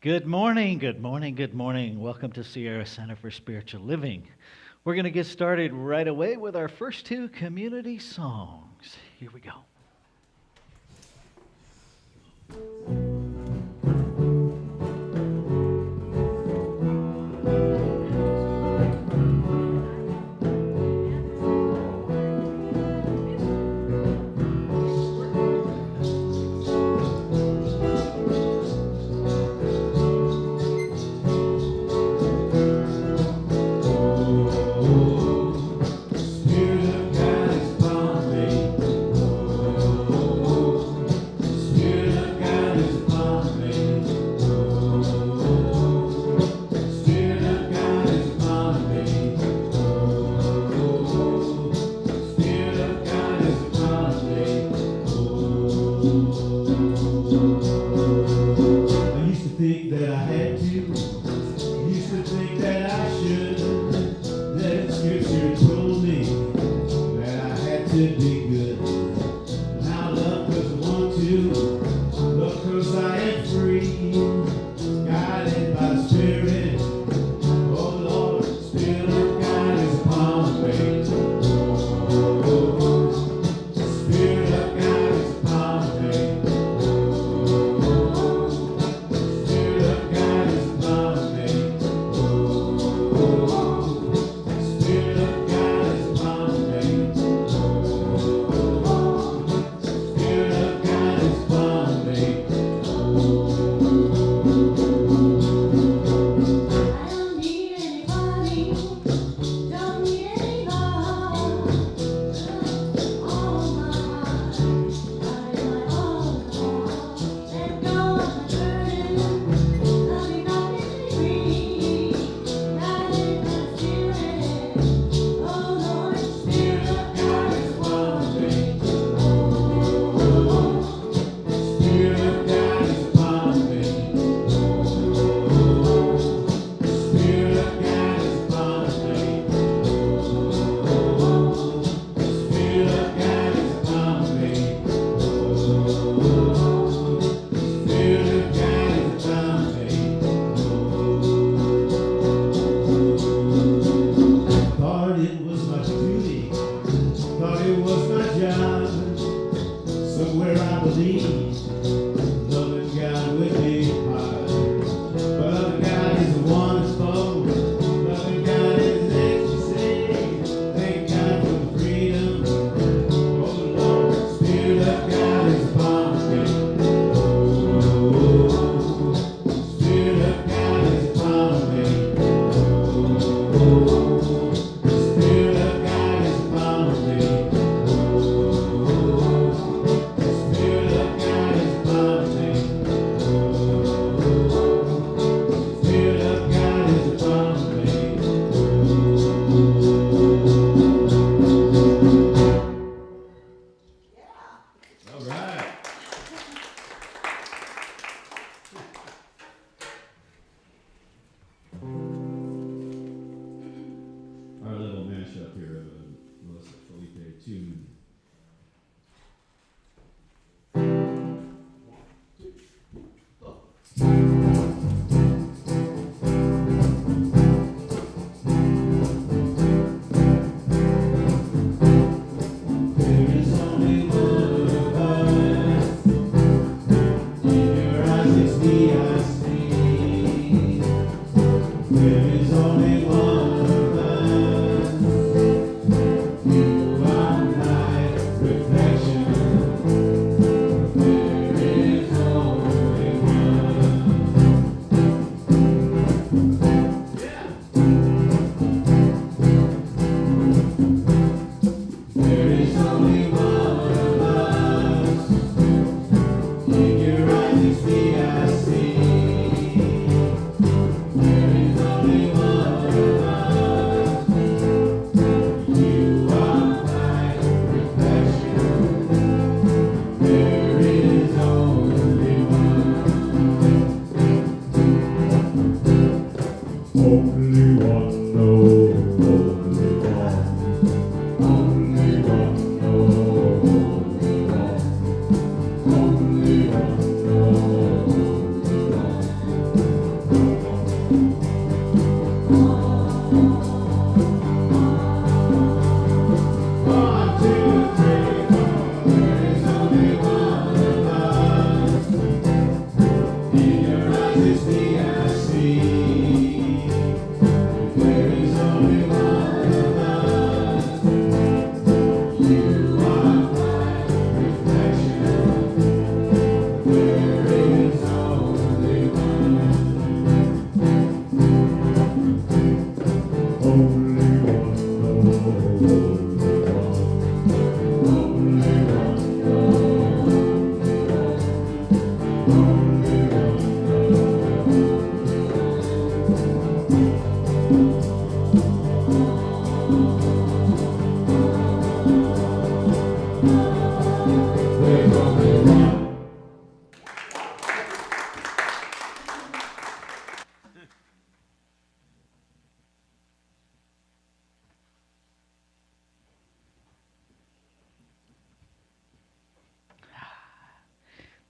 Good morning, good morning, good morning. Welcome to Sierra Center for Spiritual Living. We're going to get started right away with our first two community songs. Here we go. Only one of us, you are mine.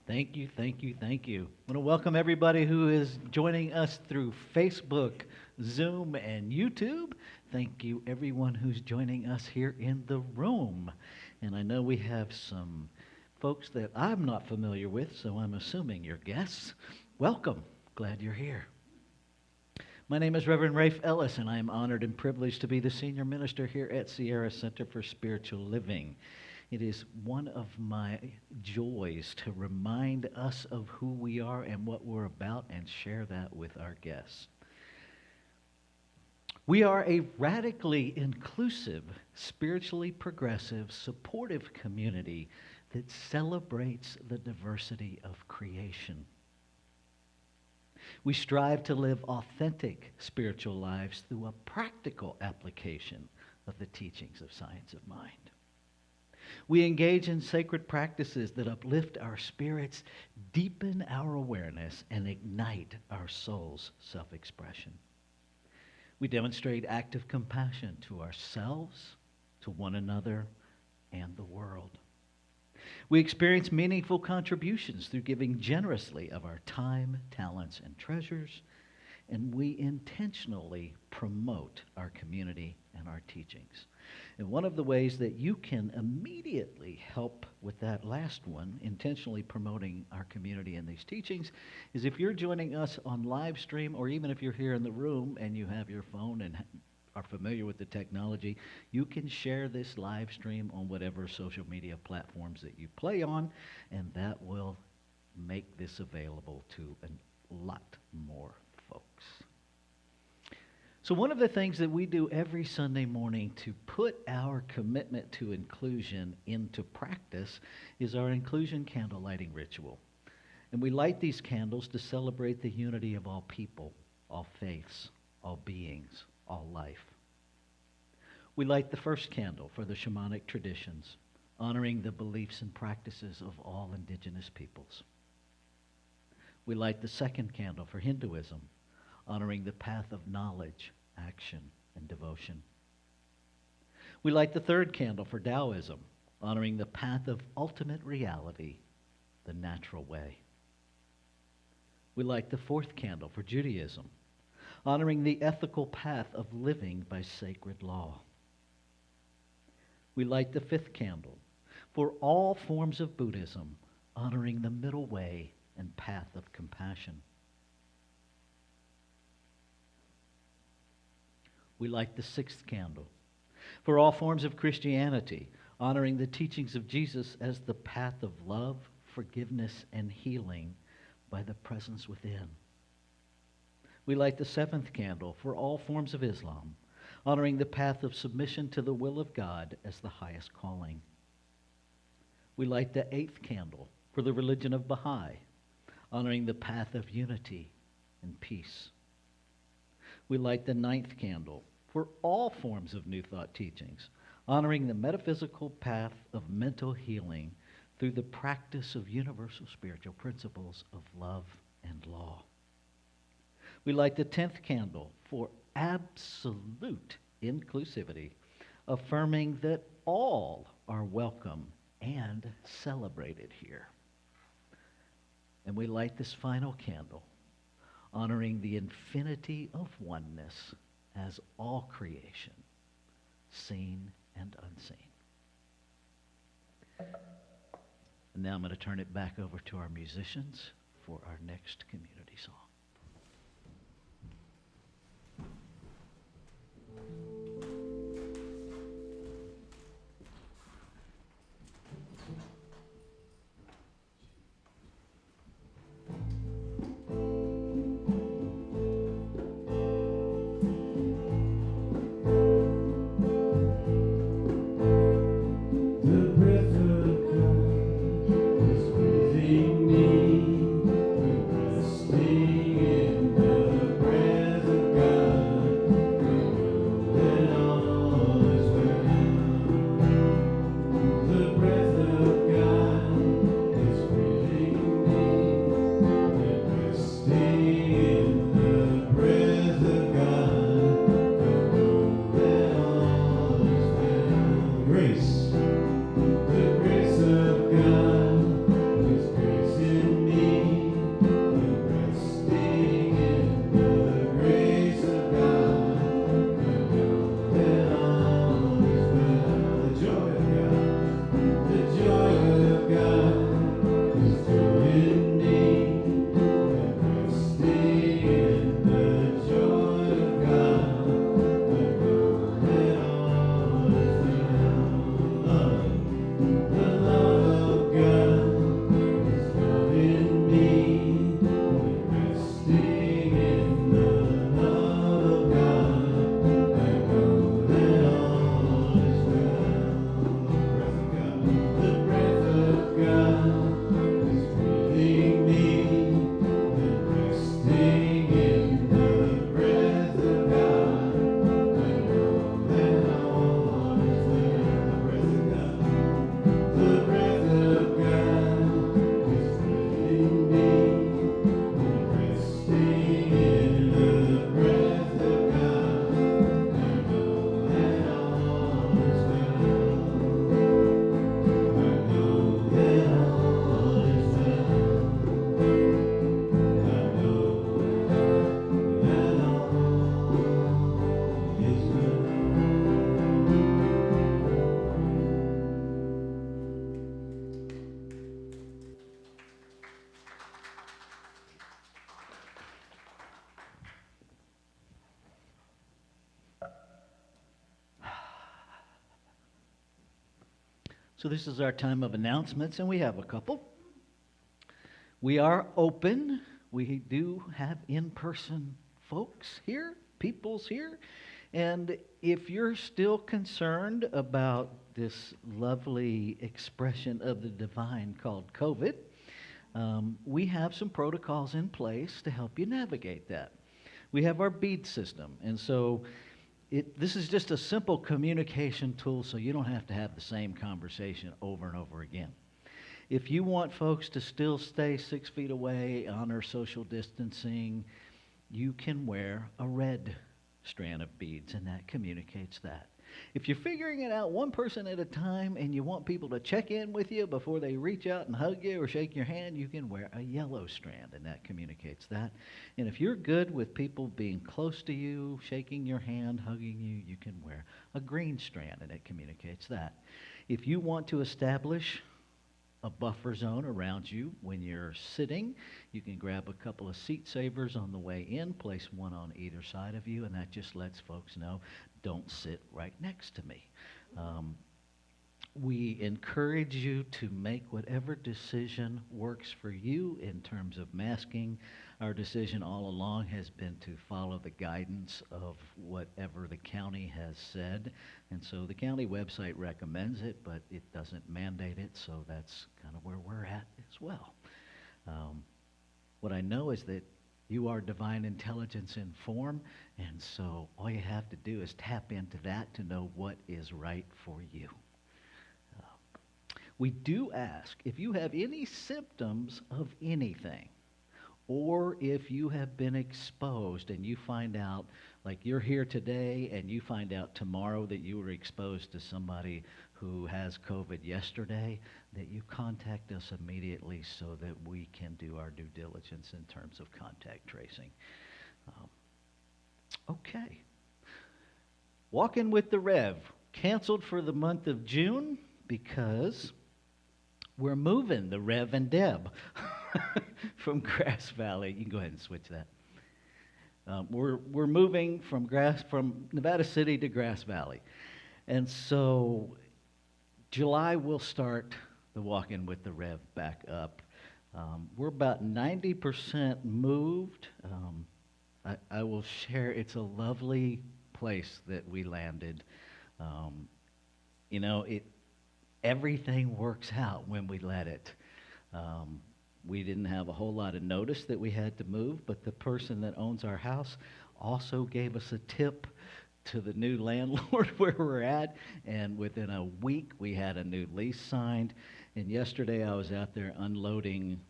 Thank you, thank you, thank you. I want to welcome everybody who is joining us through Facebook, Zoom, and YouTube. Thank you, everyone who's joining us here in the room. And I know we have some folks that I'm not familiar with, so I'm assuming you're guests. Welcome. Glad you're here. My name is Reverend Rafe Ellis, and I am honored and privileged to be the senior minister here at Sierra Center for Spiritual Living. It is one of my joys to remind us of who we are and what we're about and share that with our guests. We are a radically inclusive, spiritually progressive, supportive community that celebrates the diversity of creation. We strive to live authentic spiritual lives through a practical application of the teachings of Science of Mind. We engage in sacred practices that uplift our spirits, deepen our awareness, and ignite our soul's self-expression. We demonstrate active compassion to ourselves, to one another, and the world. We experience meaningful contributions through giving generously of our time, talents, and treasures, and we intentionally promote our community and our teachings. And one of the ways that you can immediately help with that last one, intentionally promoting our community and these teachings, is if you're joining us on live stream, or even if you're here in the room and you have your phone and are familiar with the technology, you can share this live stream on whatever social media platforms that you play on, and that will make this available to a lot more folks. So one of the things that we do every Sunday morning to put our commitment to inclusion into practice is our inclusion candle lighting ritual. And we light these candles to celebrate the unity of all people, all faiths, all beings, all life. We light the first candle for the shamanic traditions, honoring the beliefs and practices of all indigenous peoples. We light the second candle for Hinduism, honoring the path of knowledge, action, and devotion. We light the third candle for Taoism, honoring the path of ultimate reality, the natural way. We light the fourth candle for Judaism, honoring the ethical path of living by sacred law. We light the fifth candle for all forms of Buddhism, honoring the middle way and path of compassion. We light the sixth candle for all forms of Christianity, honoring the teachings of Jesus as the path of love, forgiveness, and healing by the presence within. We light the seventh candle for all forms of Islam, honoring the path of submission to the will of God as the highest calling. We light the eighth candle for the religion of Baha'i, honoring the path of unity and peace. We light the ninth candle for all forms of New Thought teachings, honoring the metaphysical path of mental healing through the practice of universal spiritual principles of love and law. We light the 10th candle for absolute inclusivity, affirming that all are welcome and celebrated here. And we light this final candle, honoring the infinity of oneness as all creation, seen and unseen. And now I'm going to turn it back over to our musicians for our next community song. grace of God, His grace in me, and resting in the grace of God, I know that all is well. The joy of God, the joy of God, is joy in me, and resting in the joy of God, I know that all is well. The love of God is love in me, and resting in the love of God, I know that all is well. The breath of God is breathing me, and resting in the breath of God, I know that all is well. The breath of God is breathing me, and resting in the breath of God, I know that all is well. I know that all is well. I know that all is well. So this is our time of announcements, and we have a couple. We are open. We do have in-person folks here, peoples here. And if you're still concerned about this lovely expression of the divine called COVID, we have some protocols in place to help you navigate that. We have our bead system, and so this is just a simple communication tool so you don't have to have the same conversation over and over again. If you want folks to still stay 6 feet away, honor social distancing, you can wear a red strand of beads, and that communicates that. If you're figuring it out one person at a time and you want people to check in with you before they reach out and hug you or shake your hand, you can wear a yellow strand, and that communicates that. And if you're good with people being close to you, shaking your hand, hugging you, you can wear a green strand, and it communicates that. If you want to establish a buffer zone around you when you're sitting, you can grab a couple of seat savers on the way in, place one on either side of you, and that just lets folks know, don't sit right next to me. We encourage you to make whatever decision works for you in terms of masking. Our decision all along has been to follow the guidance of whatever the county has said. And so the county website recommends it, but it doesn't mandate it, so that's kind of where we're at as well. What I know is that you are divine intelligence in form, and so all you have to do is tap into that to know what is right for you. We do ask, if you have any symptoms of anything, or if you have been exposed and you find out, like you're here today and you find out tomorrow that you were exposed to somebody who has COVID yesterday, that you contact us immediately so that we can do our due diligence in terms of contact tracing. Okay. Walking with the Rev, canceled for the month of June because we're moving the Rev and Deb from Grass Valley. You can go ahead and switch that. We're moving from Nevada City to Grass Valley. And so July we'll start the Walking with the Rev back up. We're about 90% moved. I will share, it's a lovely place that we landed. Everything works out when we let it. We didn't have a whole lot of notice that we had to move, but the person that owns our house also gave us a tip to the new landlord where we're at, and within a week we had a new lease signed. And yesterday I was out there unloading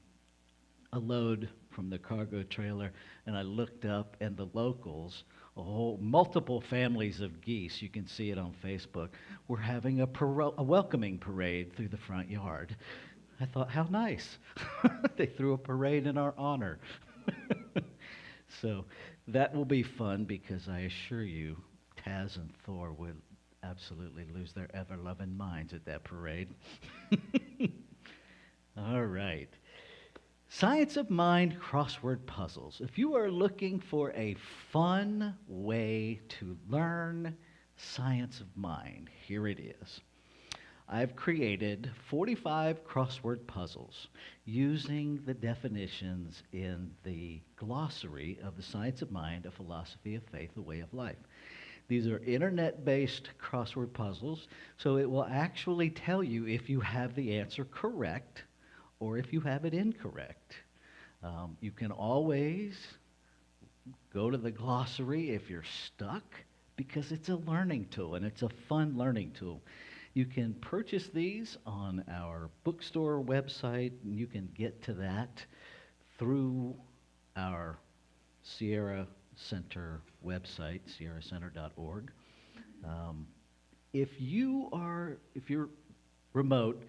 a load from the cargo trailer, and I looked up, and the locals multiple families of geese. You can see it on Facebook. We're having a welcoming parade through the front yard. I thought, how nice. They threw a parade in our honor. So that will be fun because I assure you, Taz and Thor would absolutely lose their ever-loving minds at that parade. All right. Science of Mind crossword puzzles. If you are looking for a fun way to learn science of mind, here it is. I've created 45 crossword puzzles using the definitions in the glossary of the Science of Mind, a philosophy of faith, a way of life. These are internet-based crossword puzzles, so it will actually tell you if you have the answer correct or if you have it incorrect. You can always go to the glossary if you're stuck, because it's a learning tool, and it's a fun learning tool. You can purchase these on our bookstore website, and you can get to that through our Sierra Center website, sierracenter.org. If you're remote,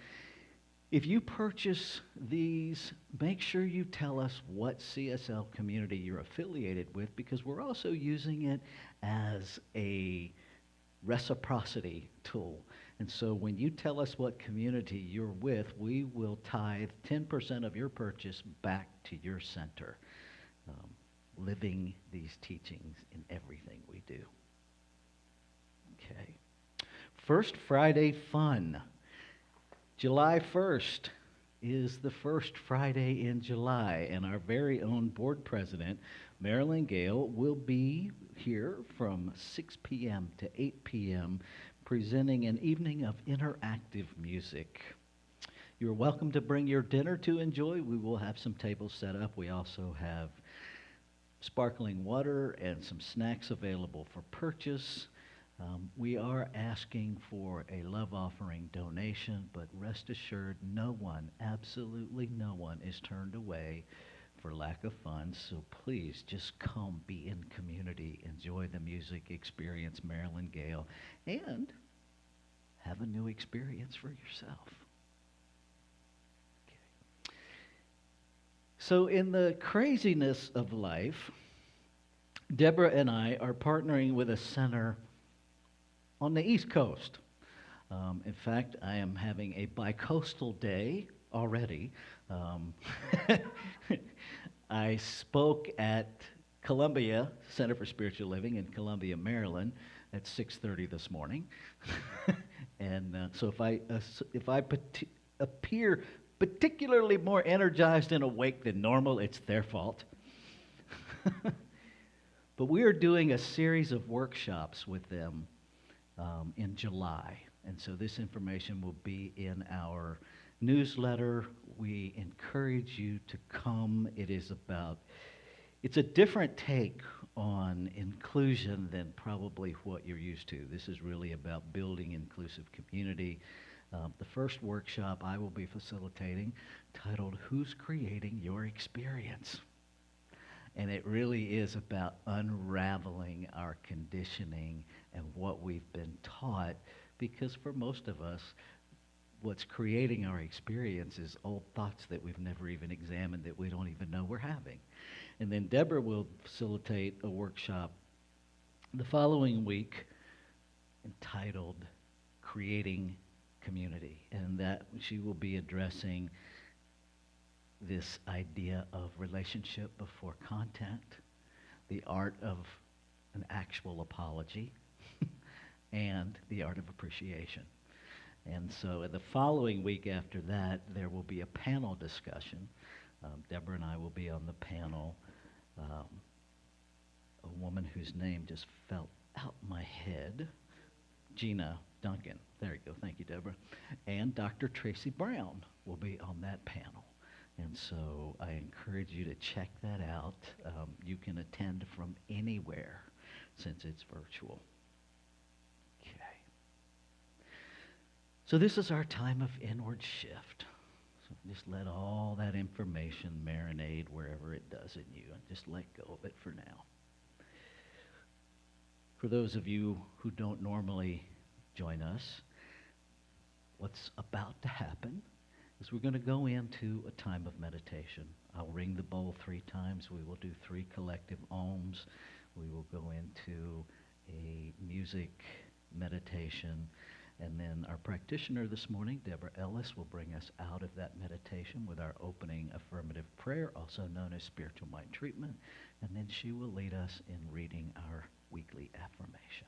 if you purchase these, make sure you tell us what CSL community you're affiliated with, because we're also using it as a reciprocity tool. And so when you tell us what community you're with, we will tithe 10% of your purchase back to your center, living these teachings in everything we do. Okay. First Friday fun. July 1st is the first Friday in July, and our very own board president, Marilyn Gale, will be here from 6 p.m. to 8 p.m. presenting an evening of interactive music. You're welcome to bring your dinner to enjoy. We will have some tables set up. We also have sparkling water and some snacks available for purchase. We are asking for a love offering donation, but rest assured, no one, absolutely no one, is turned away for lack of funds. So please just come, be in community, enjoy the music, experience Marilyn Gale, and have a new experience for yourself. Okay. So in the craziness of life, Deborah and I are partnering with a center on the East Coast. In fact, I am having a bi-coastal day already. I spoke at Columbia Center for Spiritual Living in Columbia, Maryland at 6:30 this morning. And so if I appear particularly more energized and awake than normal, it's their fault. But we are doing a series of workshops with them in July. And so this information will be in our newsletter. We encourage you to come. It's a different take on inclusion than probably what you're used to. This is really about building inclusive community. The first workshop I will be facilitating, titled Who's Creating Your Experience? And it really is about unraveling our conditioning and what we've been taught, because for most of us, what's creating our experience is old thoughts that we've never even examined, that we don't even know we're having. And then Deborah will facilitate a workshop the following week entitled Creating Community, and that she will be addressing this idea of relationship before content, the art of an actual apology, and the art of appreciation. And so the following week after that, there will be a panel discussion. Deborah and I will be on the panel. A woman whose name just fell out my head, Gina Duncan. There you go. Thank you, Deborah. And Dr. Tracy Brown will be on that panel. And so I encourage you to check that out. You can attend from anywhere since it's virtual. Okay. So this is our time of inward shift. So just let all that information marinate wherever it does in you, and just let go of it for now. For those of you who don't normally join us, what's about to happen is we're going to go into a time of meditation. I'll ring the bowl 3 times. We will do 3 collective ohms. We will go into a music meditation. And then our practitioner this morning, Deborah Ellis, will bring us out of that meditation with our opening affirmative prayer, also known as spiritual mind treatment. And then she will lead us in reading our weekly affirmation.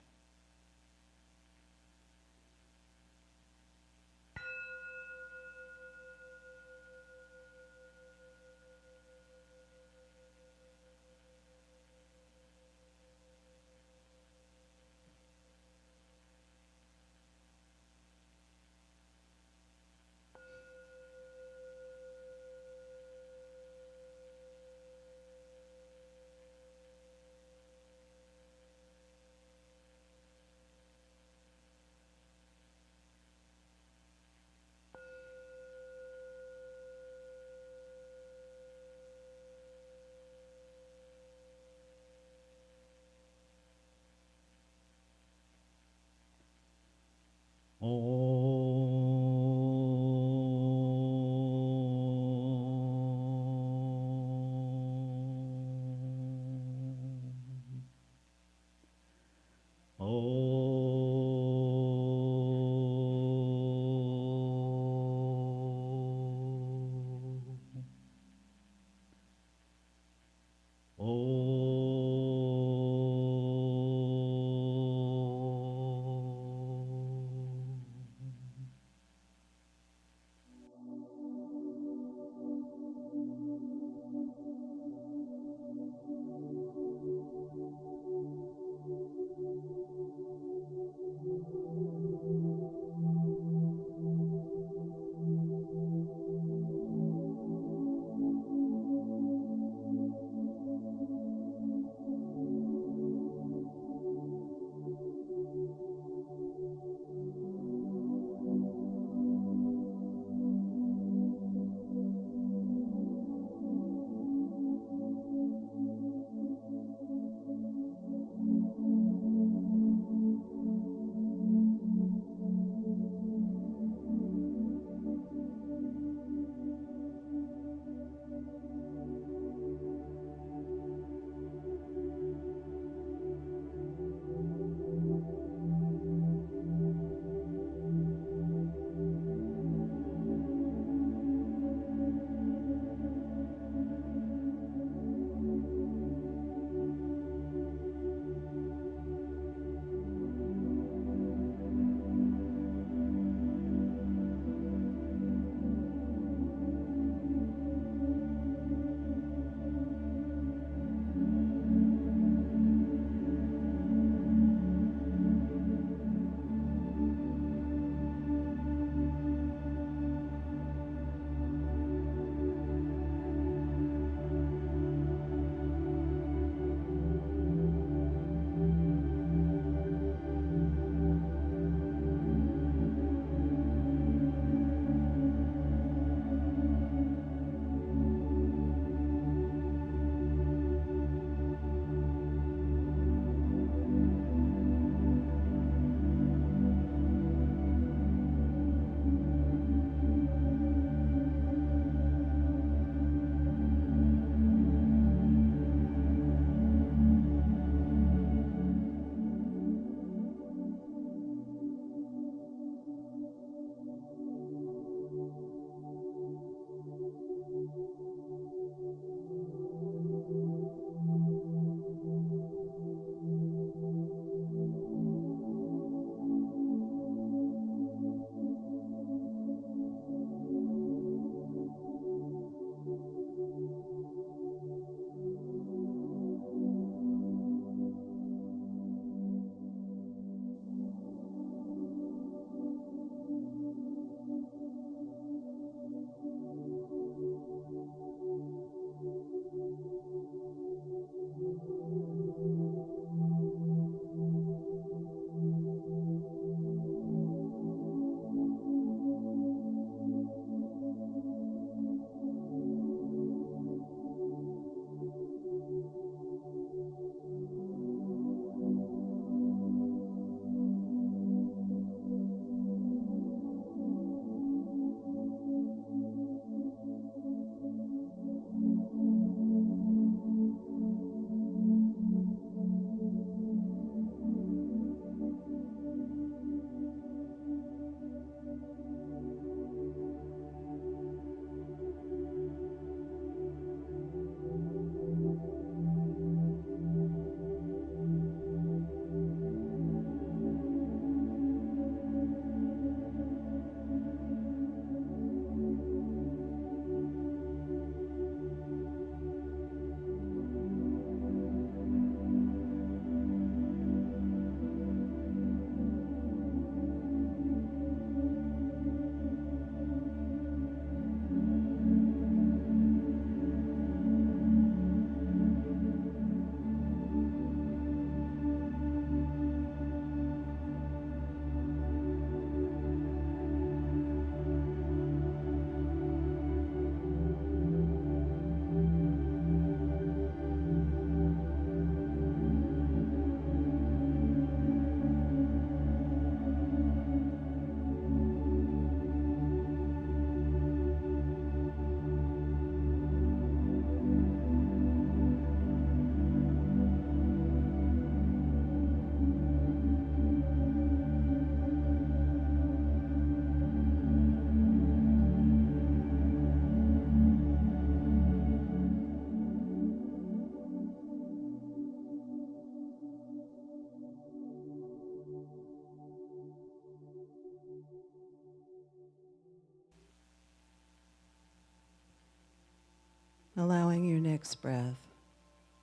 Allowing your next breath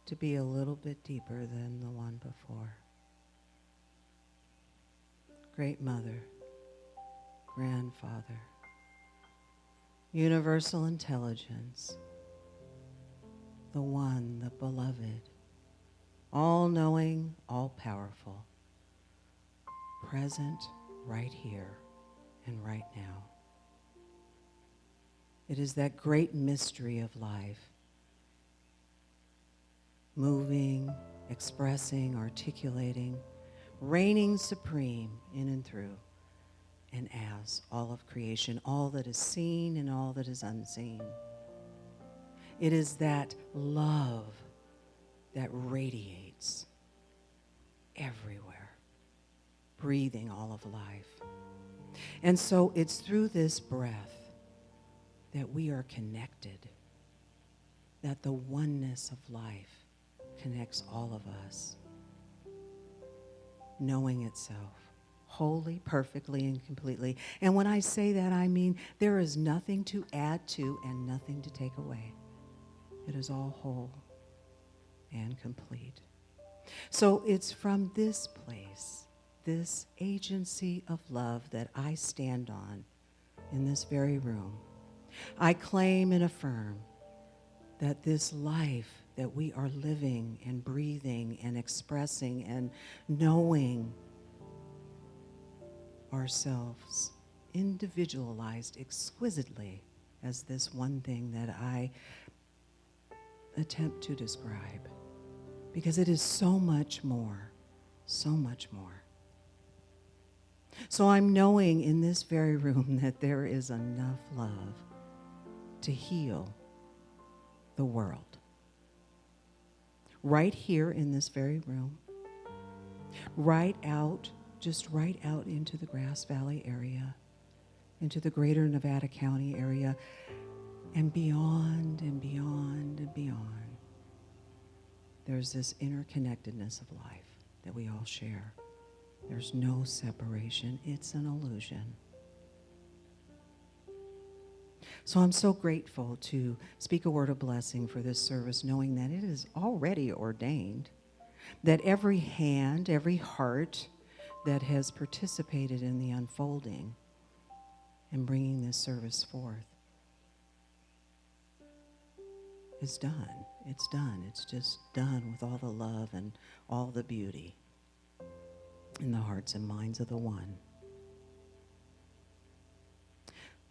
to be a little bit deeper than the one before. Great Mother, Grandfather, Universal Intelligence, the One, the Beloved, all-knowing, all-powerful, present right here and right now. It is that great mystery of life, moving, expressing, articulating, reigning supreme in and through and as all of creation, all that is seen and all that is unseen. It is that love that radiates everywhere, breathing all of life. And so it's through this breath that we are connected, that the oneness of life connects all of us, knowing itself wholly, perfectly, and completely. And when I say that, I mean there is nothing to add to and nothing to take away. It is all whole and complete. So it's from this place, this agency of love that I stand on in this very room. I claim and affirm that this life that we are living and breathing and expressing and knowing ourselves, individualized exquisitely as this one thing that I attempt to describe, because it is so much more, so much more. So I'm knowing in this very room that there is enough love to heal the world. Right here in this very room, just right out into the Grass Valley area, into the greater Nevada County area, and beyond and beyond and beyond. There's this interconnectedness of life that we all share. There's no separation. It's an illusion. So I'm so grateful to speak a word of blessing for this service, knowing that it is already ordained, that every hand, every heart that has participated in the unfolding and bringing this service forth is done. It's done. It's just done with all the love and all the beauty in the hearts and minds of the one.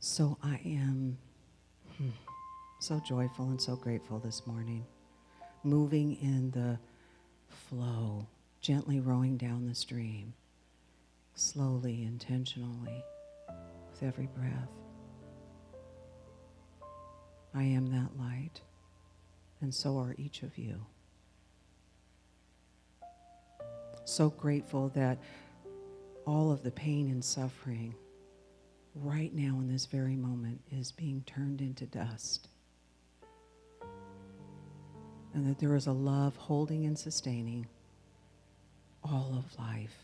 So I am so joyful and so grateful this morning, moving in the flow, gently rowing down the stream, slowly, intentionally, with every breath. I am that light, and so are each of you. So grateful that all of the pain and suffering right now in this very moment is being turned into dust. And that there is a love holding and sustaining all of life.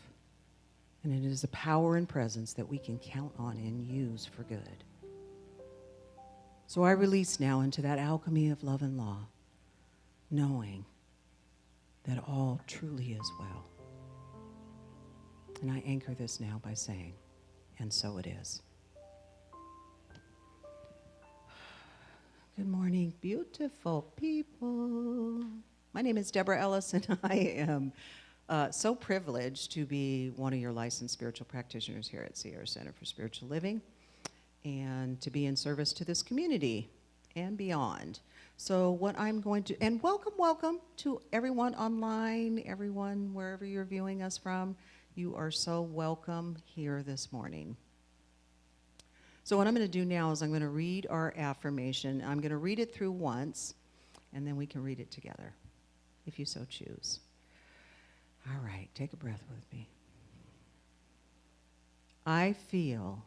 And it is a power and presence that we can count on and use for good. So I release now into that alchemy of love and law, knowing that all truly is well. And I anchor this now by saying, and so it is. Good morning, beautiful people. My name is Deborah Ellis, and I am so privileged to be one of your licensed spiritual practitioners here at Sierra Center for Spiritual Living, and to be in service to this community and beyond. So what I'm going to, and welcome to everyone online, everyone wherever you're viewing us from. You are so welcome here this morning. So what I'm going to do now is I'm going to read our affirmation. I'm going to read it through once, and then we can read it together, if you so choose. All right, take a breath with me. I feel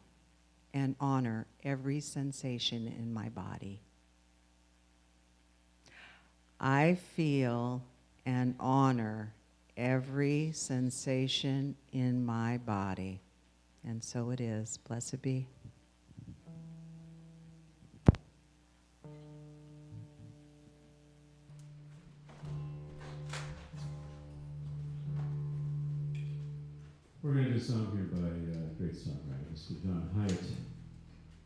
and honor every sensation in my body. I feel and honor every sensation in my body. And so it is. Blessed be. Don Hyatt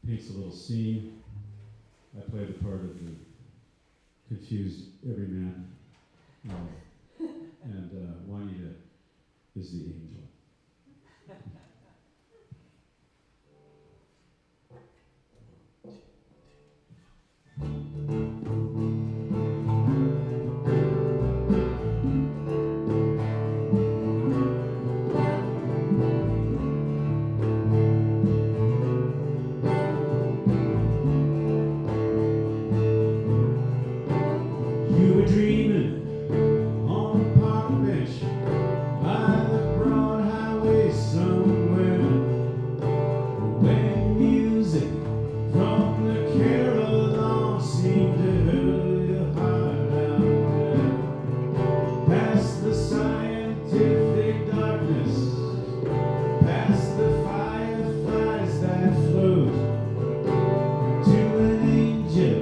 paints a little scene. I play the part of the confused everyman, and Juanita is the angel. You were dreaming on a park bench by the broad highway somewhere, when music from the carillon seemed to hurl your heart out there. Past the scientific darkness, past the fireflies that float, to an angel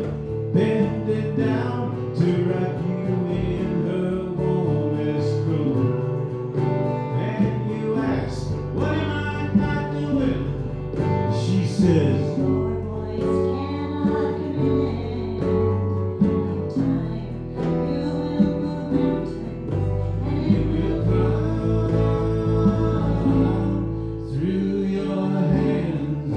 bending down to wrap you in her warmest coat. And you ask, what am I not doing? She says, Your voice cannot command. In time, you will move mountains, and it will come through your hands.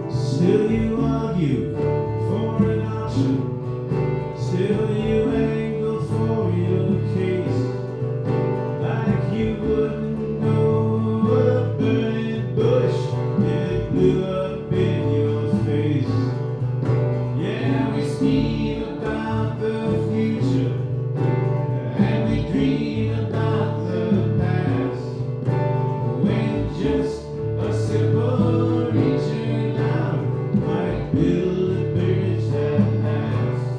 Still you argue for an option, still you angle for your case, like you wouldn't know a burning bush if it blew up in your face. Yeah, we scheme about the future, and we dream about the past, when just a simple reaching out might build a bridge that lasts.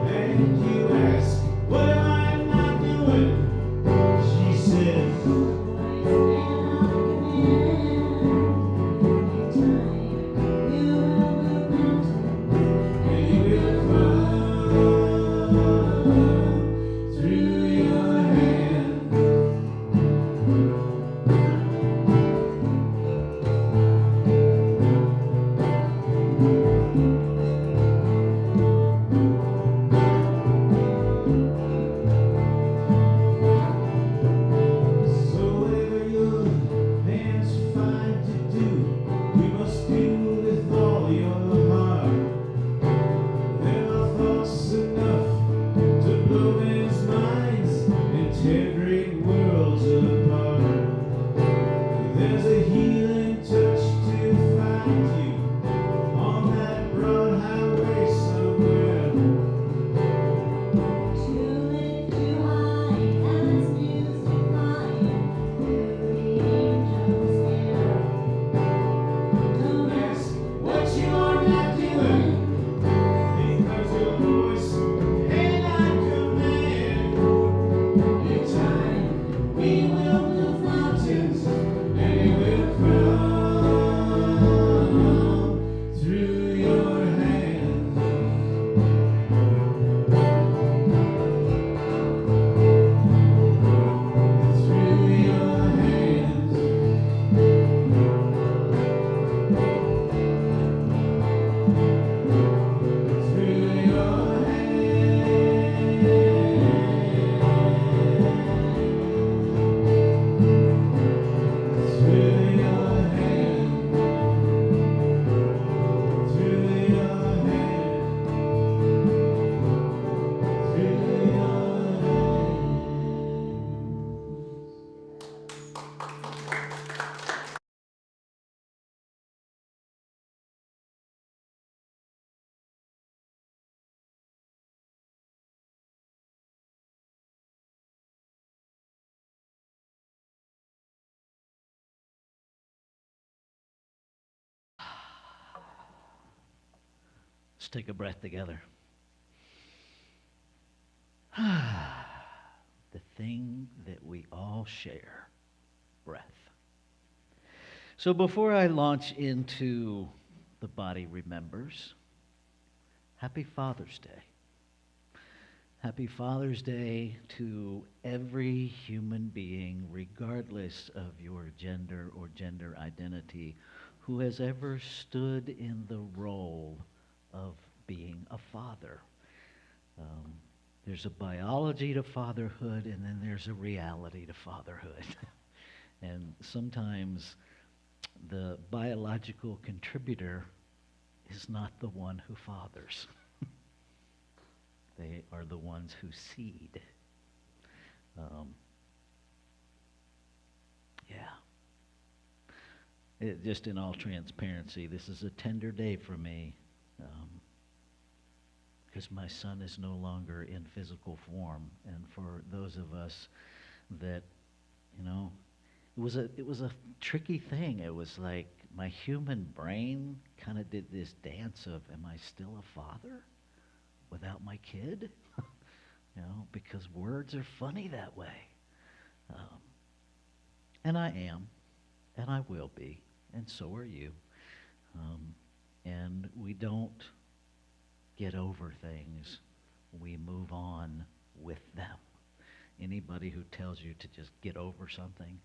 And you ask, what am I not doing? She says, voice cannot command. In time, you will move mountains, and it will come through your hands. So whatever your hands find to do, you must do with all your heart. There are thoughts enough to blow men's minds and tear great worlds apart. There's a healing touch to find you on that broad highway somewhere. to lift you high as music flying through the angel's air. Don't ask What you are not doing, because your voice cannot command. In time, we will move mountains, and it will come through your hands. Through your hands. Through your hands. Through your hands. Through your hands. Through your Let's take a breath together. The thing that we all share, breath. So before I launch into the body remembers, happy Father's Day. Happy Father's Day to every human being, regardless of your gender or gender identity, who has ever stood in the role of being a father. There's a biology to fatherhood, and then there's a reality to fatherhood. And sometimes the biological contributor is not the one who fathers. They are the ones who seed. Just in all transparency, this is a tender day for me because my son is no longer in physical form. And for those of us that, it was a tricky thing. It was like my human brain kind of did this dance of, am I still a father without my kid? Because words are funny that way. And I am, and I will be, and so are you. And we don't get over things. We move on with them. Anybody who tells you to just get over something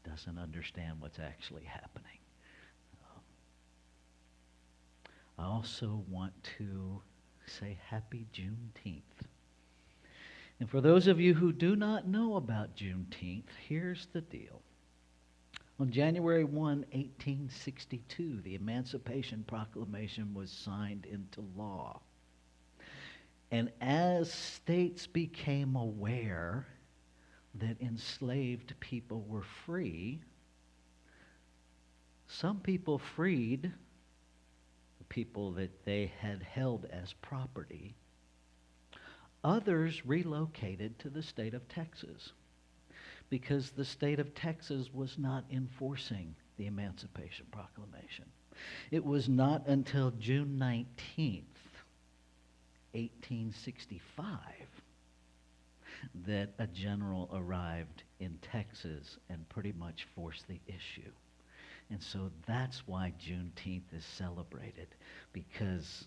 doesn't understand what's actually happening. I also want to say happy Juneteenth. And for those of you who do not know about Juneteenth, here's the deal. On January 1, 1862, the Emancipation Proclamation was signed into law. And as states became aware that enslaved people were free, some people freed the people that they had held as property. Others relocated to the state of Texas because the state of Texas was not enforcing the Emancipation Proclamation. It was not until June 19th, 1865, that a general arrived in Texas and pretty much forced the issue. And so that's why Juneteenth is celebrated, because,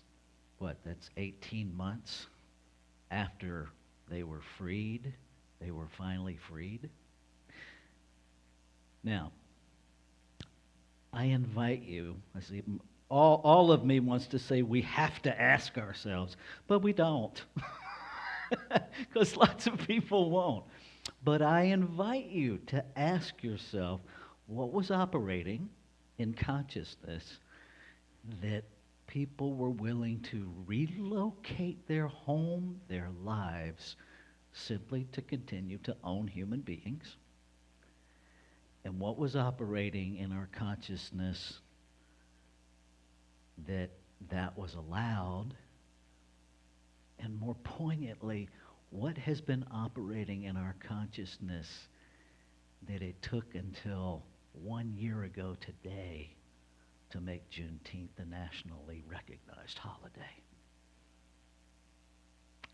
that's 18 months after they were freed, they were finally freed. Now, I invite you, I see all of me wants to say we have to ask ourselves, but we don't, because lots of people won't. But I invite you to ask yourself, what was operating in consciousness that people were willing to relocate their home, their lives, simply to continue to own human beings? And what was operating in our consciousness that was allowed? And more poignantly, what has been operating in our consciousness that it took until 1 year ago today to make Juneteenth a nationally recognized holiday?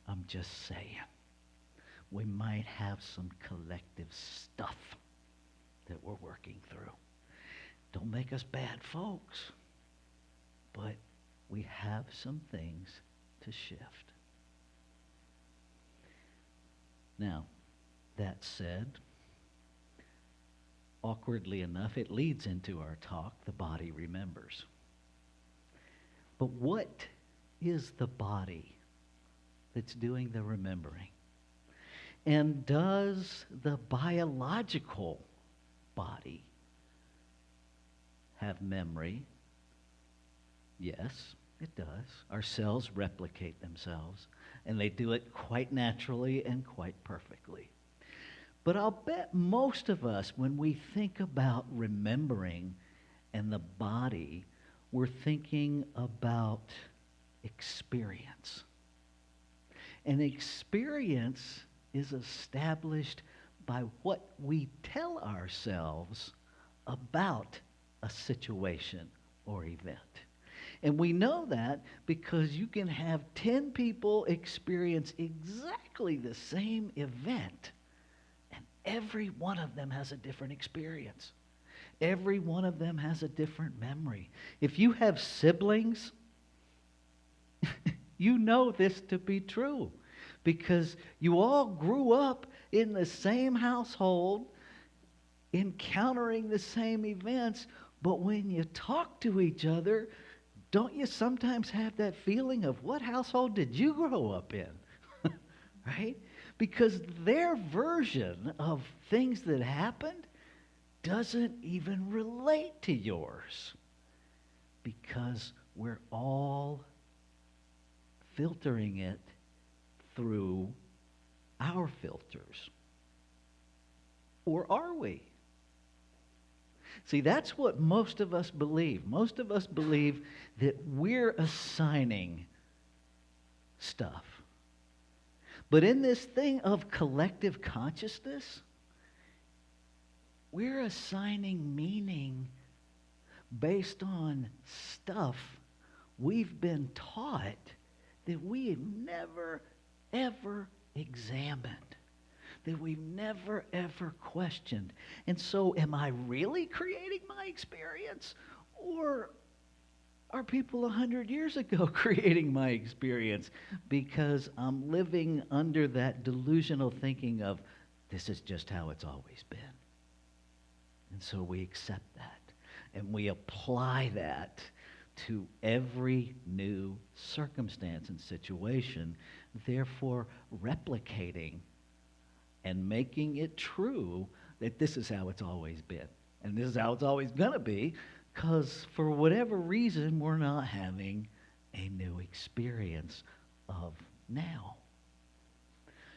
I'm just saying, we might have some collective stuff that we're working through. Don't make us bad folks, but we have some things to shift. Now, that said, awkwardly enough, it leads into our talk, the body remembers. But what is the body that's doing the remembering? And does the biological body have memory? Yes, it does. Our cells replicate themselves, and they do it quite naturally and quite perfectly. But I'll bet most of us, when we think about remembering and the body, we're thinking about experience. And experience is established by what we tell ourselves about a situation or event. And we know that because you can have 10 people experience exactly the same event, and every one of them has a different experience. Every one of them has a different memory. If you have siblings, you know this to be true because you all grew up in the same household, encountering the same events, but when you talk to each other, don't you sometimes have that feeling of what household did you grow up in? Right? Because their version of things that happened doesn't even relate to yours because we're all filtering it through our filters. Or are we? See, that's what most of us believe. Most of us believe that we're assigning stuff. But in this thing of collective consciousness, we're assigning meaning based on stuff we've been taught that we have never, ever examined, that we've never, ever questioned. And so am I really creating my experience? Or are people 100 years ago creating my experience because I'm living under that delusional thinking of this is just how it's always been? And so we accept that and we apply that to every new circumstance and situation, therefore replicating and making it true that this is how it's always been. And this is how it's always going to be, because for whatever reason, we're not having a new experience of now.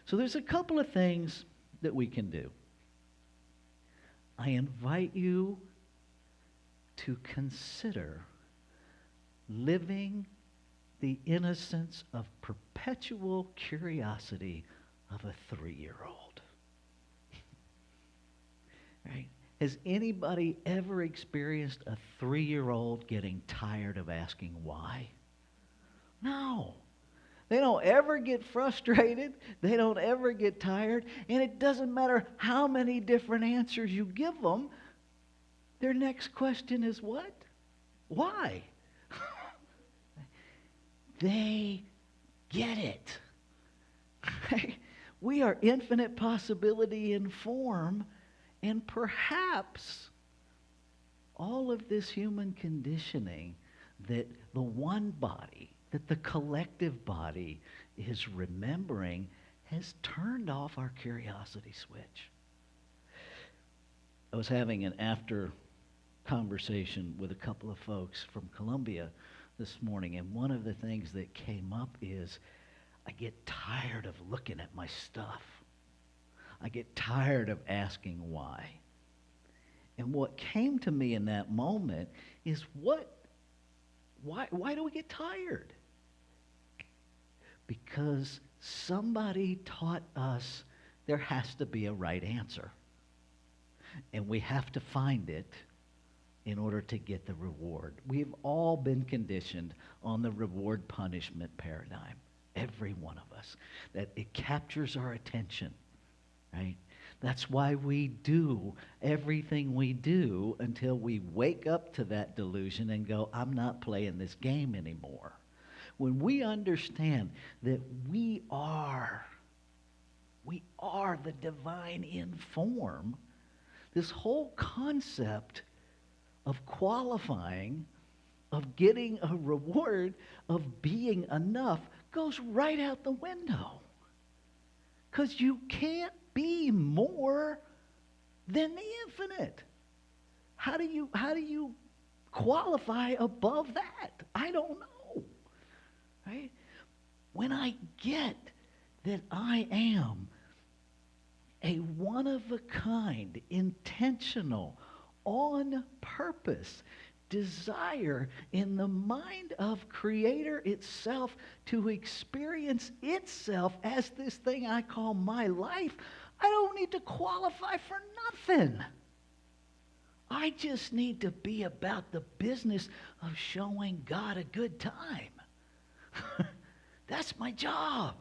So there's a couple of things that we can do. I invite you to consider living the innocence of perpetual curiosity of a 3-year-old. Right? Has anybody ever experienced a 3-year-old getting tired of asking why? No. They don't ever get frustrated. They don't ever get tired. And it doesn't matter how many different answers you give them. Their next question is what? Why? They get it. We are infinite possibility in form, and perhaps all of this human conditioning that the one body, that the collective body is remembering has turned off our curiosity switch. I was having an after conversation with a couple of folks from Colombia this morning, and one of the things that came up is I get tired of looking at my stuff. I get tired of asking why. And what came to me in that moment is why do we get tired? Because somebody taught us there has to be a right answer. And we have to find it in order to get the reward. We've all been conditioned on the reward-punishment paradigm, every one of us, that it captures our attention, right? That's why we do everything we do until we wake up to that delusion and go, I'm not playing this game anymore. When we understand that we are the divine in form, this whole concept of qualifying, of getting a reward, of being enough goes right out the window. Because you can't be more than the infinite. How do you qualify above that? I don't know. Right? When I get that I am a one-of-a-kind, intentional, on purpose desire in the mind of Creator itself to experience itself as this thing I call my life, I don't need to qualify for nothing. I just need to be about the business of showing God a good time. That's my job.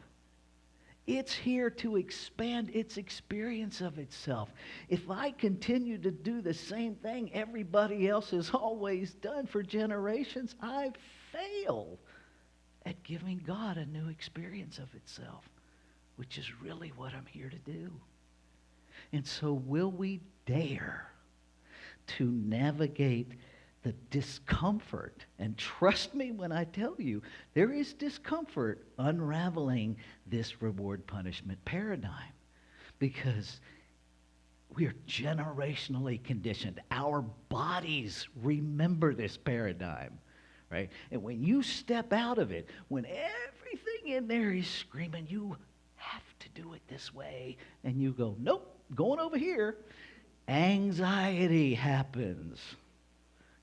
It's here to expand its experience of itself. If I continue to do the same thing everybody else has always done for generations, I fail at giving God a new experience of itself, which is really what I'm here to do. And so will we dare to navigate the discomfort? And trust me when I tell you, there is discomfort unraveling this reward-punishment paradigm, because we are generationally conditioned. Our bodies remember this paradigm, right? And when you step out of it, when everything in there is screaming, you have to do it this way, and you go, nope, going over here, anxiety happens.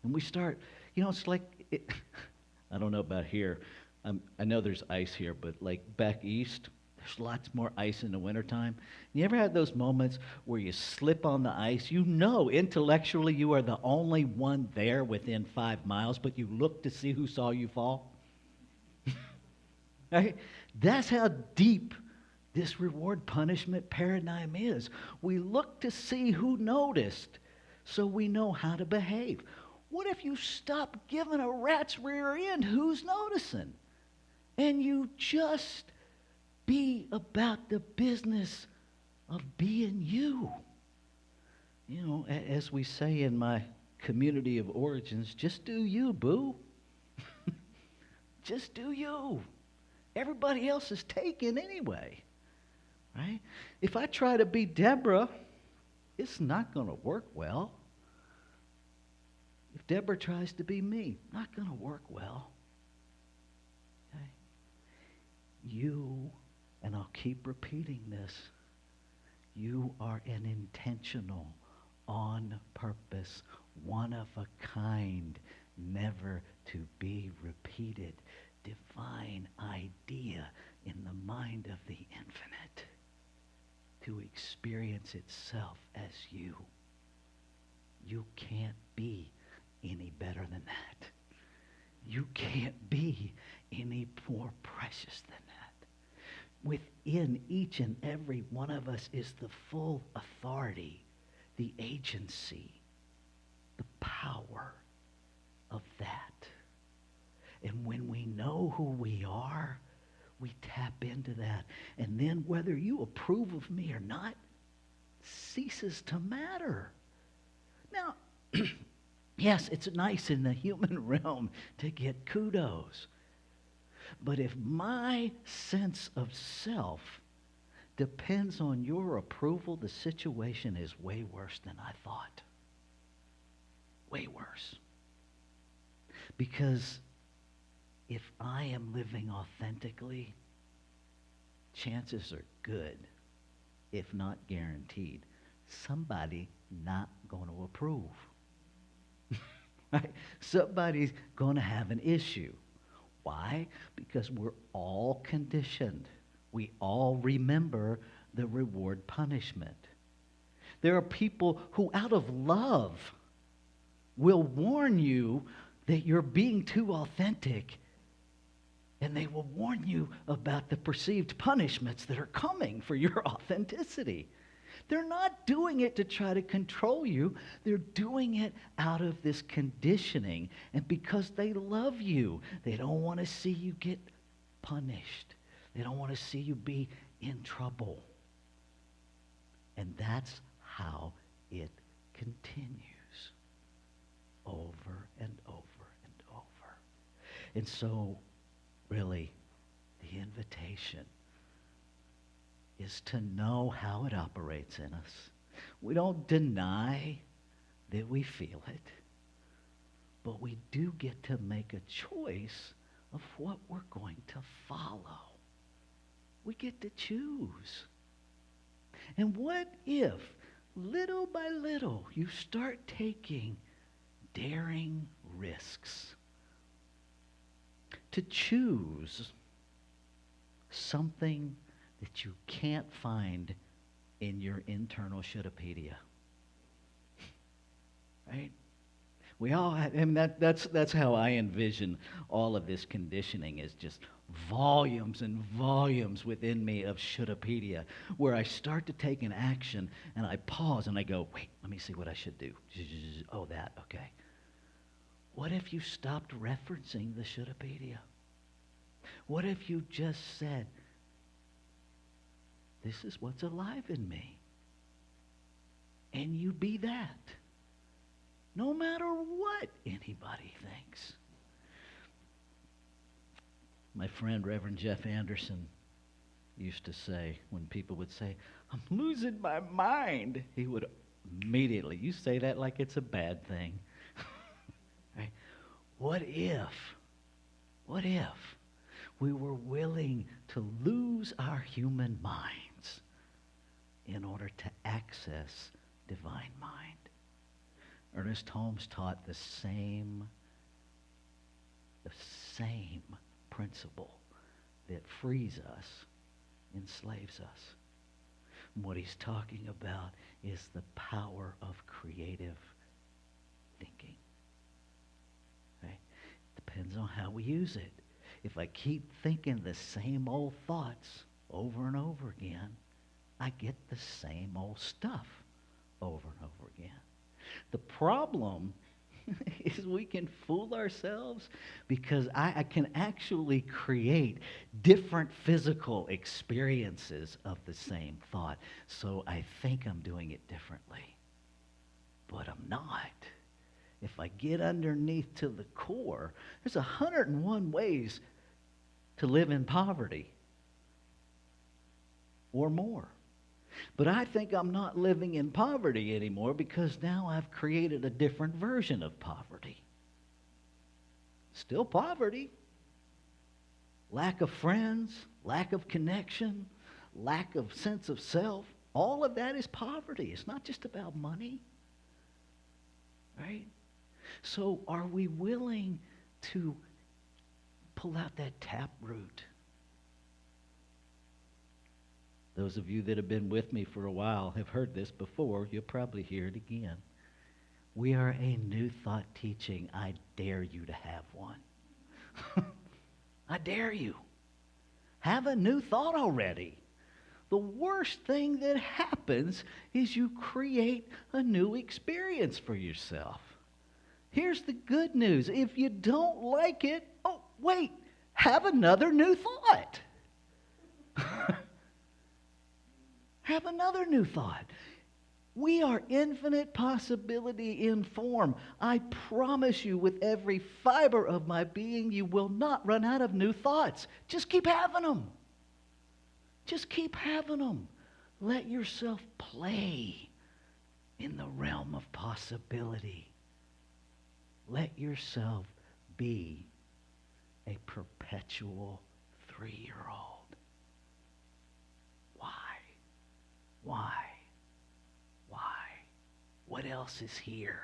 And we start, it's like, I don't know about here. I know there's ice here, but like back east, there's lots more ice in the wintertime. You ever had those moments where you slip on the ice? You know intellectually you are the only one there within 5 miles, but you look to see who saw you fall? Right? That's how deep this reward-punishment paradigm is. We look to see who noticed so we know how to behave. What if you stop giving a rat's rear end who's noticing? And you just be about the business of being you. As we say in my community of origins, just do you, boo. Just do you. Everybody else is taken anyway. Right? If I try to be Deborah, it's not going to work well. If Deborah tries to be me, not going to work well. Okay? You, and I'll keep repeating this, you are an intentional, on purpose, one of a kind, never to be repeated, divine idea in the mind of the infinite, to experience itself as you. You can't be any better than that. You can't be any more precious than that. Within each and every one of us is the full authority, the agency, the power of that. And when we know who we are, we tap into that. And then whether you approve of me or not ceases to matter. Now, yes, it's nice in the human realm to get kudos. But if my sense of self depends on your approval, the situation is way worse than I thought. Way worse. Because if I am living authentically, chances are good, if not guaranteed, somebody not going to approve. Right? Somebody's going to have an issue. Why? Because we're all conditioned. We all remember the reward punishment. There are people who, out of love, will warn you that you're being too authentic, and they will warn you about the perceived punishments that are coming for your authenticity. They're not doing it to try to control you. They're doing it out of this conditioning, and because they love you. They don't want to see you get punished. They don't want to see you be in trouble. And that's how it continues over and over and over. And so, really, the invitation is to know how it operates in us. We don't deny that we feel it, but we do get to make a choice of what we're going to follow. We get to choose. And what if, little by little, you start taking daring risks to choose something that you can't find in your internal shouldapedia? Right? We all have, that's how I envision all of this conditioning, is just volumes and volumes within me of shouldapedia, where I start to take an action and I pause and I go, wait, let me see what I should do. Oh, that, okay. What if you stopped referencing the shouldapedia? What if you just said, this is what's alive in me? And you be that. No matter what anybody thinks. My friend Reverend Jeff Anderson used to say, when people would say, I'm losing my mind, he would immediately, you say that like it's a bad thing. Right? What if we were willing to lose our human minds in order to access divine mind? Ernest Holmes taught the same principle that frees us, enslaves us. And what he's talking about is the power of creative thinking. Right? Depends on how we use it. If I keep thinking the same old thoughts over and over again, I get the same old stuff over and over again. The problem is we can fool ourselves because I can actually create different physical experiences of the same thought. So I think I'm doing it differently, but I'm not. If I get underneath to the core, there's 101 ways to live in poverty or more. But I think I'm not living in poverty anymore because now I've created a different version of poverty. Still poverty. Lack of friends, lack of connection, lack of sense of self. All of that is poverty. It's not just about money. Right? So are we willing to pull out that taproot? Those of you that have been with me for a while have heard this before. You'll probably hear it again. We are a new thought teaching. I dare you to have one. I dare you. Have a new thought already. The worst thing that happens is you create a new experience for yourself. Here's the good news. If you don't like it, oh, wait, have another new thought. Have another new thought. We are infinite possibility in form. I promise you with every fiber of my being, you will not run out of new thoughts. Just keep having them. Just keep having them. Let yourself play in the realm of possibility. Let yourself be a perpetual 3-year-old. Why? What else is here?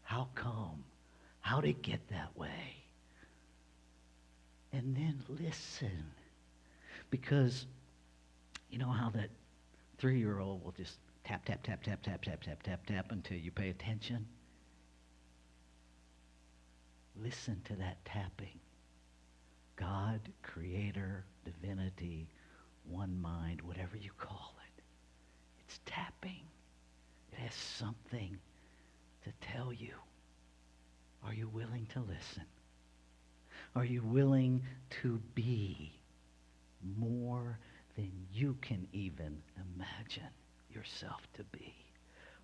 How come? How'd it get that way? And then listen. Because you know how that 3-year-old will just tap, tap, tap, tap, tap, tap, tap, tap, tap until you pay attention? Listen to that tapping. God, creator, divinity, one mind, whatever you call it. It's tapping. It has something to tell you. Are you willing to listen? Are you willing to be more than you can even imagine yourself to be?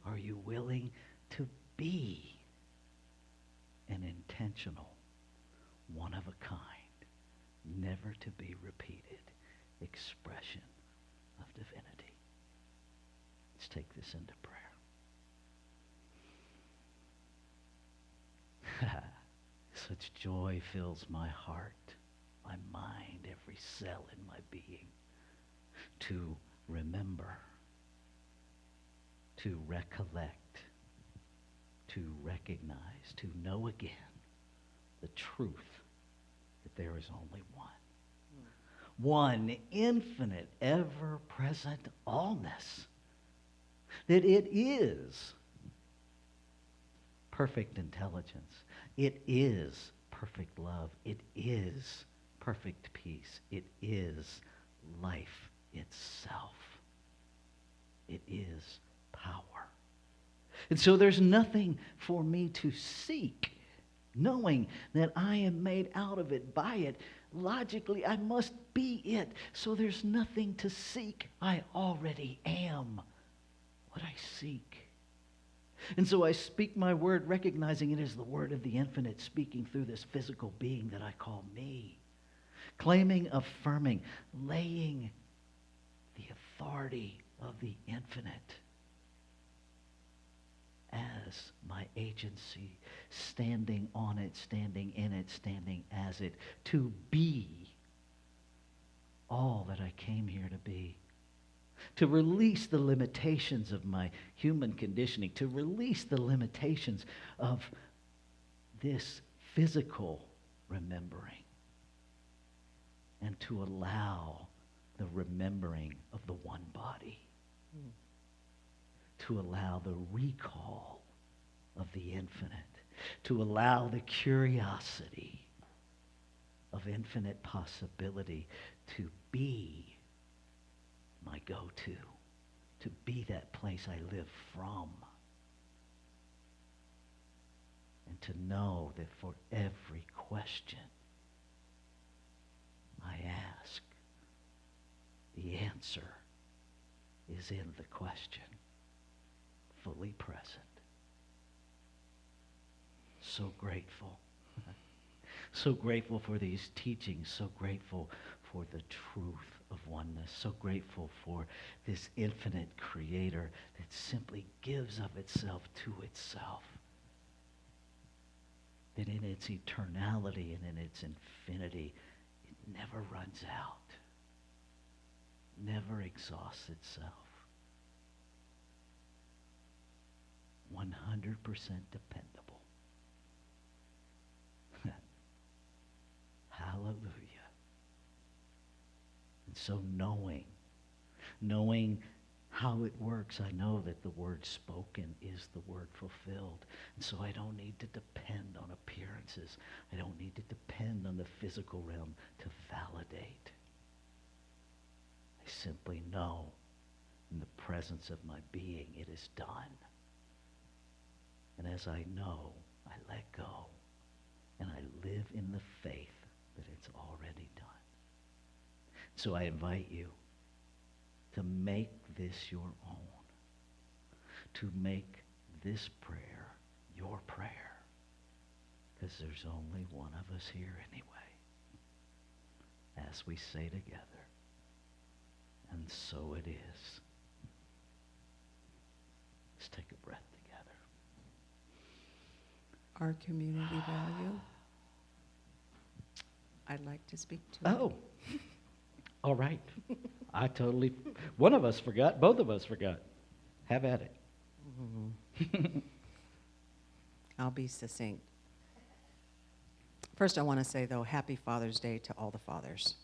Are you willing to be an intentional, one of a kind, never to be repeated expression of divinity? Let's take this into prayer. Such joy fills my heart, my mind, every cell in my being, to remember, to recollect, to recognize, to know again the truth that there is only one. One infinite, ever-present allness. That it is perfect intelligence. It is perfect love. It is perfect peace. It is life itself. It is power. And so there's nothing for me to seek, knowing that I am made out of it, by it. Logically, I must be it. So there's nothing to seek. I already am what I seek. And so I speak my word, recognizing it is the word of the infinite speaking through this physical being that I call me. Claiming, affirming, laying the authority of the infinite as my agency, standing on it, standing in it, standing as it, to be all that I came here to be. To release the limitations of my human conditioning, to release the limitations of this physical remembering, and to allow the remembering of the one body. To allow the recall of the infinite, to allow the curiosity of infinite possibility to be my go-to, to be that place I live from, and to know that for every question I ask, the answer is in the question. Fully present. So grateful. So grateful for these teachings. So grateful for the truth of oneness. So grateful for this infinite creator that simply gives of itself to itself. That in its eternality and in its infinity, it never runs out. Never exhausts itself. 100% dependable. Hallelujah. And so knowing how it works, I know that the word spoken is the word fulfilled. And so I don't need to depend on appearances. I don't need to depend on the physical realm to validate. I simply know in the presence of my being it is done. And as I know, I let go. And I live in the faith that it's already done. So I invite you to make this your own. To make this prayer your prayer. Because there's only one of us here anyway. As we say together, and so it is. Let's take a breath together. Our community value. I'd like to speak to it. Oh, all right. One of us forgot, both of us forgot. Have at it. I'll be succinct. First, I want to say, though, happy Father's Day to all the fathers.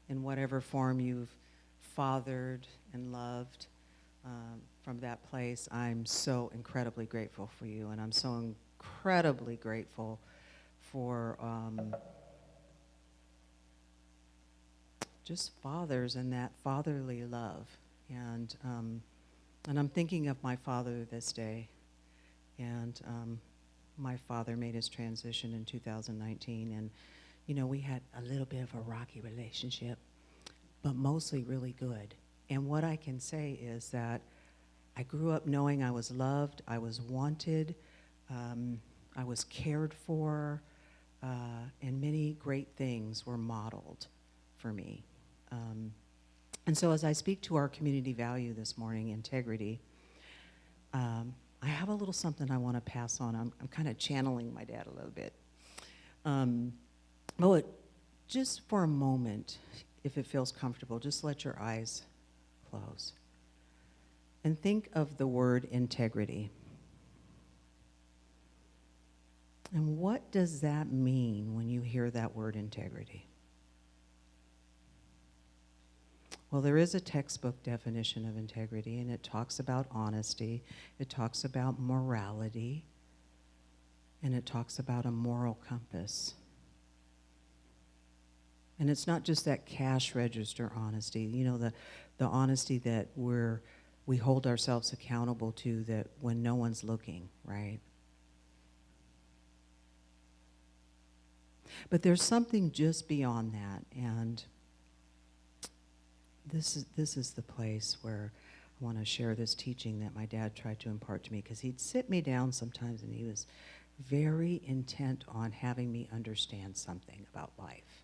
In whatever form you've fathered and loved from that place, I'm so incredibly grateful for you, and I'm so incredibly grateful for just fathers and that fatherly love. And I'm thinking of my father this day, and my father made his transition in 2019, and we had a little bit of a rocky relationship, but mostly really good. And what I can say is that I grew up knowing I was loved, I was wanted, I was cared for, and many great things were modeled for me. And so as I speak to our community value this morning, integrity, I have a little something I want to pass on. I'm kind of channeling my dad a little bit. Just for a moment, if it feels comfortable, just let your eyes close. And think of the word integrity. And what does that mean when you hear that word integrity? Well, there is a textbook definition of integrity, and it talks about honesty, it talks about morality, and it talks about a moral compass. And it's not just that cash register honesty, the honesty that we hold ourselves accountable to, that when no one's looking, right? But there's something just beyond that, and this is the place where I want to share this teaching that my dad tried to impart to me, because he'd sit me down sometimes and he was very intent on having me understand something about life.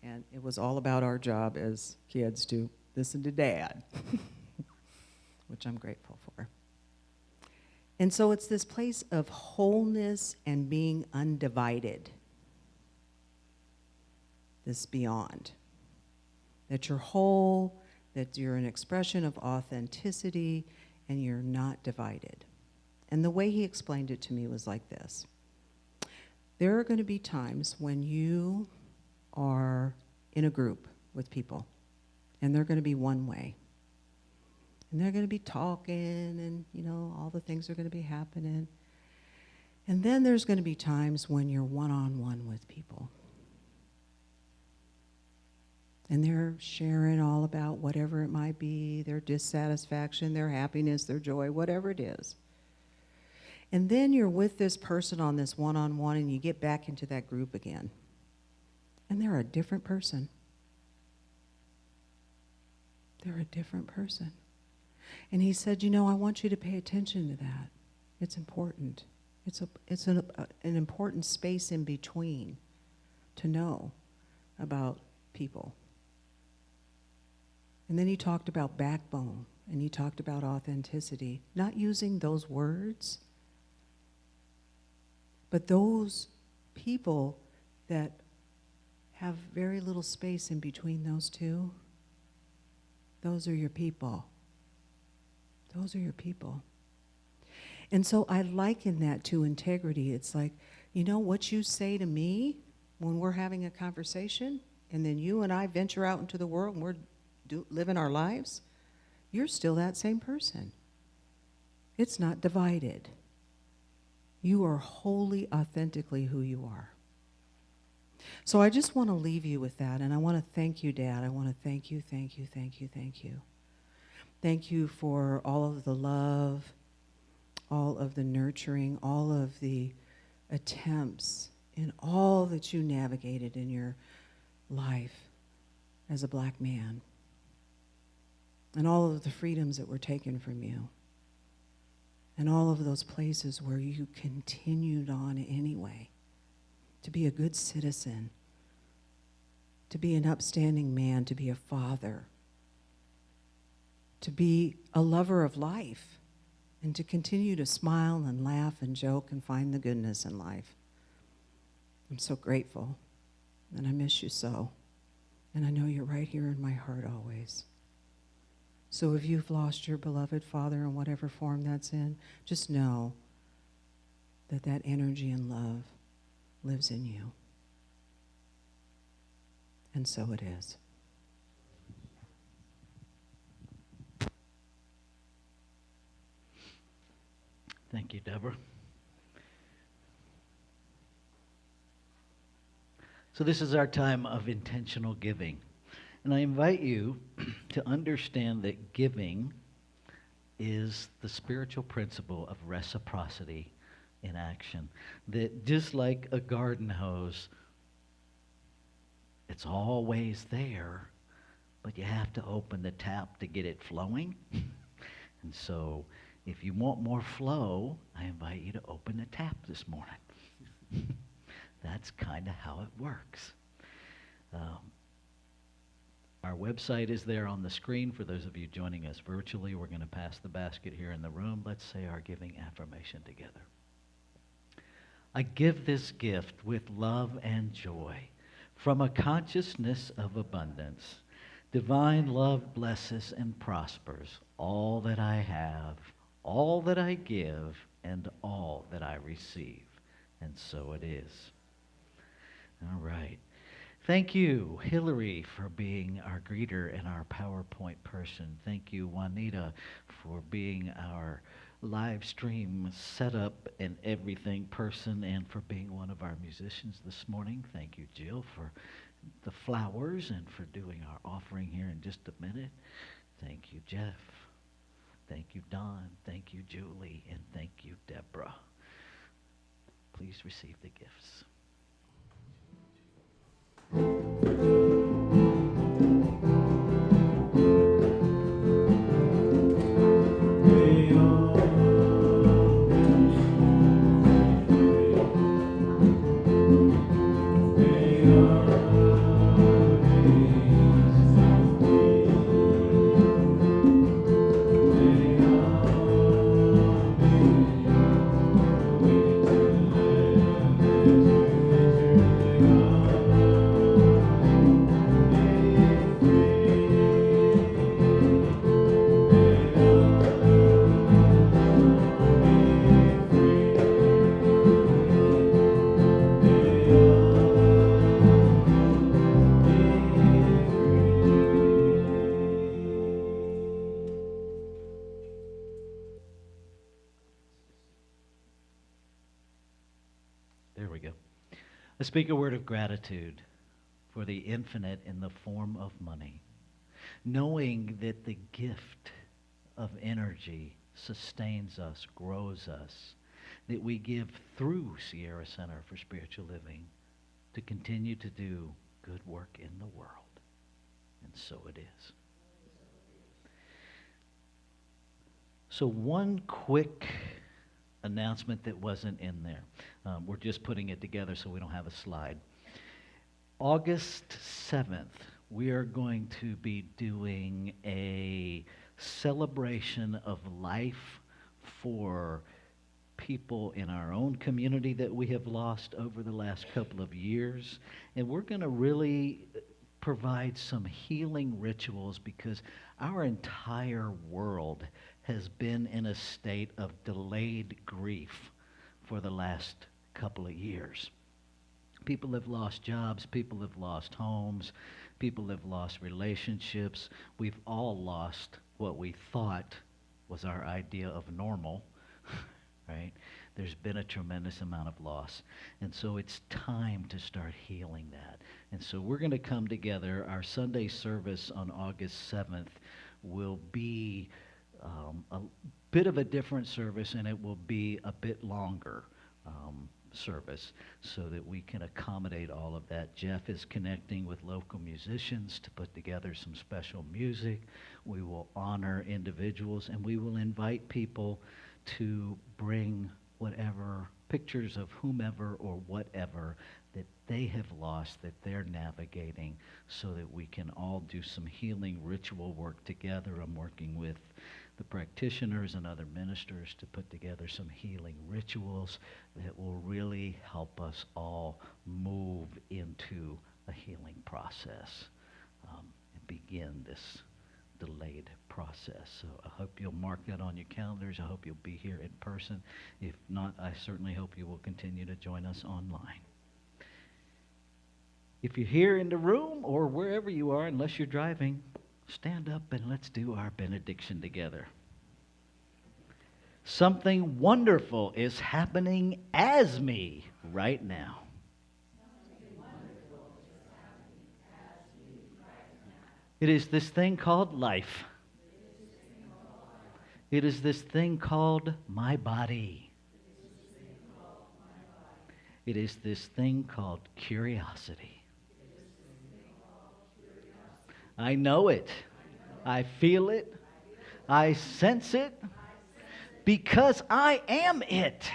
And it was all about our job as kids to listen to Dad, which I'm grateful for. And so it's this place of wholeness and being undivided, this beyond. That you're whole, that you're an expression of authenticity, and you're not divided. And the way he explained it to me was like this. There are going to be times when you are in a group with people, and they're going to be one way. And they're going to be talking, and, all the things are going to be happening. And then there's going to be times when you're one-on-one with people. And they're sharing all about whatever it might be, their dissatisfaction, their happiness, their joy, whatever it is. And then you're with this person on this one-on-one, and you get back into that group again. And they're a different person. They're a different person. And he said, I want you to pay attention to that. It's important. It's an important space in between to know about people. And then he talked about backbone, and he talked about authenticity, not using those words, but those people that have very little space in between those two, those are your people. Those are your people. And so I liken that to integrity. It's like, what you say to me when we're having a conversation, and then you and I venture out into the world and we're living our lives, you're still that same person. It's not divided. You are wholly, authentically who you are. So I just want to leave you with that, and I want to thank you, Dad. I want to thank you, thank you, thank you, thank you. Thank you for all of the love, all of the nurturing, all of the attempts, and all that you navigated in your life as a black man, and all of the freedoms that were taken from you, and all of those places where you continued on anyway, to be a good citizen, to be an upstanding man, to be a father, to be a lover of life, and to continue to smile and laugh and joke and find the goodness in life. I'm so grateful, and I miss you so. And I know you're right here in my heart always. So if you've lost your beloved father in whatever form that's in, just know that that energy and love lives in you. And so it is. Thank you, Deborah. So this is our time of intentional giving. And I invite you to understand that giving is the spiritual principle of reciprocity in action. That just like a garden hose, it's always there, but you have to open the tap to get it flowing. And so if you want more flow, I invite you to open the tap this morning. That's kind of how it works. Our website is there on the screen for those of you joining us virtually. We're going to pass the basket here in the room. Let's say our giving affirmation together. I give this gift with love and joy from a consciousness of abundance. Divine love blesses and prospers all that I have, all that I give, and all that I receive. And so it is. All right. Thank you, Hillary, for being our greeter and our PowerPoint person. Thank you, Juanita, for being our live stream setup and everything person, and for being one of our musicians this morning. Thank you, Jill, for the flowers and for doing our offering here in just a minute. Thank you, Jeff. Thank you, Don. Thank you, Julie. And thank you, Deborah. Please receive the gifts. There we go. I speak a word of gratitude for the infinite in the form of money, knowing that the gift of energy sustains us, grows us, that we give through Sierra Center for Spiritual Living to continue to do good work in the world. And so it is. So one quick announcement that wasn't in there. We're just putting it together so we don't have a slide. August 7th, we are going to be doing a celebration of life for people in our own community that we have lost over the last couple of years. And we're going to really provide some healing rituals because our entire world has been in a state of delayed grief for the last couple of years. People have lost jobs, people have lost homes, people have lost relationships. We've all lost what we thought was our idea of normal, right? There's been a tremendous amount of loss. And so it's time to start healing that. And so we're going to come together. Our Sunday service on August 7th will be a bit of a different service, and it will be a bit longer service so that we can accommodate all of that. Jeff is connecting with local musicians to put together some special music. We will honor individuals, and we will invite people to bring whatever pictures of whomever or whatever that they have lost, that they're navigating, so that we can all do some healing ritual work together. I'm working with the practitioners and other ministers to put together some healing rituals that will really help us all move into a healing process and begin this delayed process. So I hope you'll mark that on your calendars. I hope you'll be here in person. If not, I certainly hope you will continue to join us online. If you're here in the room or wherever you are, unless you're driving, stand up and let's do our benediction together. Something wonderful is happening as me right now. It is this thing called life. It is this thing called my body. It is this thing called curiosity. I know it. I feel it. I sense it. Because I am it.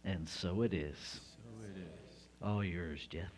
And so it is. All yours, Jeff.